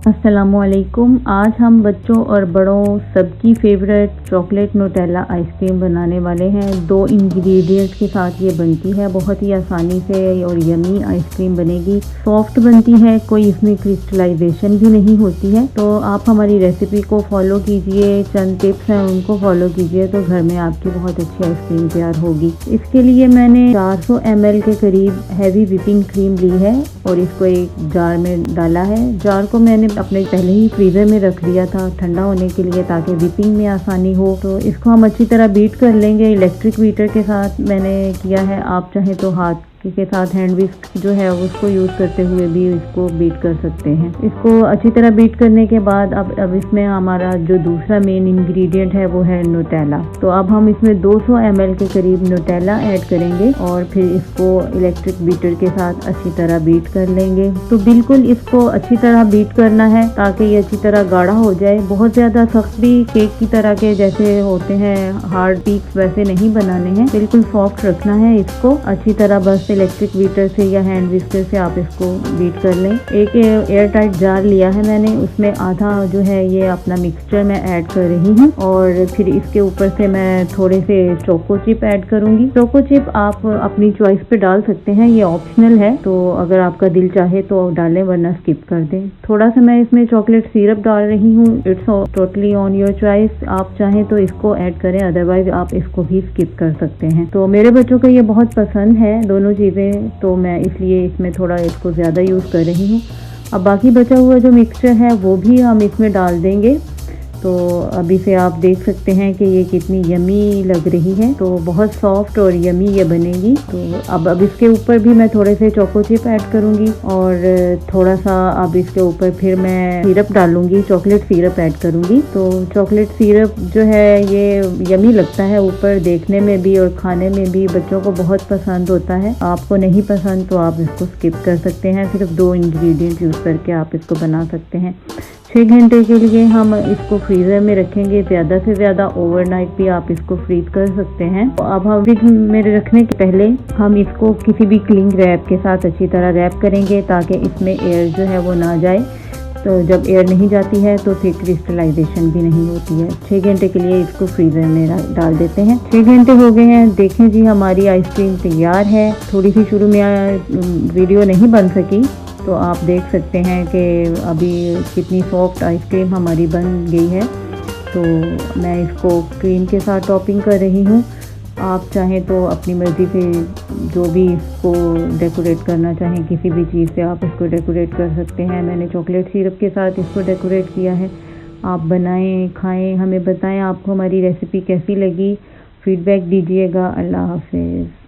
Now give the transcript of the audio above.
अस्सलामुअलैकुम। आज हम बच्चों और बड़ों सबकी फेवरेट चॉकलेट न्यूटेला आइसक्रीम बनाने वाले हैं। 2 इंग्रेडिएंट्स के साथ ये बनती है, बहुत ही आसानी से और यमी आइसक्रीम बनेगी। सॉफ्ट बनती है, कोई इसमें क्रिस्टलाइजेशन भी नहीं होती है। तो आप हमारी रेसिपी को फॉलो कीजिए, चंद टिप्स हैं उनको फॉलो कीजिए तो घर में आपकी बहुत अच्छी आइसक्रीम तैयार होगी। इसके लिए मैंने 400 ml के करीब हैवी व्हिपिंग क्रीम ली है और इसको एक जार में डाला है। जार को मैंने अपने पहले ही फ्रीजर में रख दिया था ठंडा होने के लिए ताकि व्हिपिंग में आसानी हो। तो इसको हम अच्छी तरह बीट कर लेंगे। इलेक्ट्रिक बीटर के साथ मैंने किया है, आप चाहे तो हाथ के साथ हैंड विस्क जो है उसको यूज़ करते हुए भी इसको बीट कर सकते हैं। इसको अच्छी तरह बीट करने के बाद अब इसमें हमारा जो दूसरा मेन इंग्रेडिएंट है वो है न्यूटेला। तो अब हम इसमें 200 ml के करीब न्यूटेला ऐड करेंगे और फिर इसको इलेक्ट्रिक बीटर के साथ अच्छी तरह बीट कर लेंगे। तो बिल्कुल इसको अच्छी तरह बीट करना है ताकि ये अच्छी तरह गाढ़ा हो जाए। बहुत ज़्यादा सख्त भी केक की तरह के जैसे होते हैं हार्ड पीक्स वैसे नहीं बनाने हैं, बिल्कुल सॉफ्ट रखना है। इसको अच्छी तरह बस इलेक्ट्रिक बीटर से या हैंड विस्कर से आप इसको बीट कर लें। एक एयर टाइट जार लिया है मैंने, उसमें आधा जो है ये अपना मिक्सचर मैं ऐड कर रही हूँ और फिर इसके ऊपर से मैं थोड़े से चोको चिप ऐड करूंगी। चोको चिप आप अपनी चॉइस पे डाल सकते हैं, ये ऑप्शनल है, तो अगर आपका दिल चाहे तो डालें वरना स्किप कर दें। थोड़ा सा मैं इसमें चॉकलेट सिरप डाल रही हूँ, it's totally on your choice. आप चाहें तो इसको ऐड करें, अदरवाइज आप इसको भी स्किप कर सकते हैं। तो मेरे बच्चों को ये बहुत पसंद है दोनों चीज़ें, तो मैं इसलिए इसमें थोड़ा इसको ज़्यादा यूज़ कर रही हूँ। अब बाकी बचा हुआ जो मिक्सचर है वो भी हम इसमें डाल देंगे। तो अभी से आप देख सकते हैं कि ये कितनी यमी लग रही है, तो बहुत सॉफ्ट और यमी ये बनेगी। तो अब इसके ऊपर भी मैं थोड़े से चोको चिप ऐड करूँगी और थोड़ा सा अब इसके ऊपर फिर मैं सिरप डालूँगी, चॉकलेट सिरप ऐड करूँगी। तो चॉकलेट सिरप जो है ये यमी लगता है ऊपर देखने में भी और खाने में भी, बच्चों को बहुत पसंद होता है। आपको नहीं पसंद तो आप इसको स्किप कर सकते हैं, सिर्फ 2 इंग्रेडिएंट यूज़ करके आप इसको बना सकते हैं। 6 घंटे के लिए हम इसको फ्रीज़र में रखेंगे, ज़्यादा से ज़्यादा ओवरनाइट भी आप इसको फ्रीज कर सकते हैं। तो अब हम फ्रिज में रखने के पहले हम इसको किसी भी क्लिंग रैप के साथ अच्छी तरह रैप करेंगे ताकि इसमें एयर जो है वो ना जाए। तो जब एयर नहीं जाती है तो फिर क्रिस्टलाइजेशन भी नहीं होती है। 6 घंटे के लिए इसको फ्रीज़र में डाल देते हैं। 6 घंटे हो गए हैं, देखें जी हमारी आइसक्रीम तैयार है। थोड़ी सी शुरू में वीडियो नहीं बन सकी तो आप देख सकते हैं कि अभी कितनी सॉफ्ट आइसक्रीम हमारी बन गई है। तो मैं इसको क्रीम के साथ टॉपिंग कर रही हूँ। आप चाहें तो अपनी मर्ज़ी से जो भी इसको डेकोरेट करना चाहें किसी भी चीज़ से आप इसको डेकोरेट कर सकते हैं। मैंने चॉकलेट सिरप के साथ इसको डेकोरेट किया है। आप बनाएं, खाएं, हमें बताएं आपको हमारी रेसिपी कैसी लगी, फीडबैक दीजिएगा। अल्लाह हाफिज़।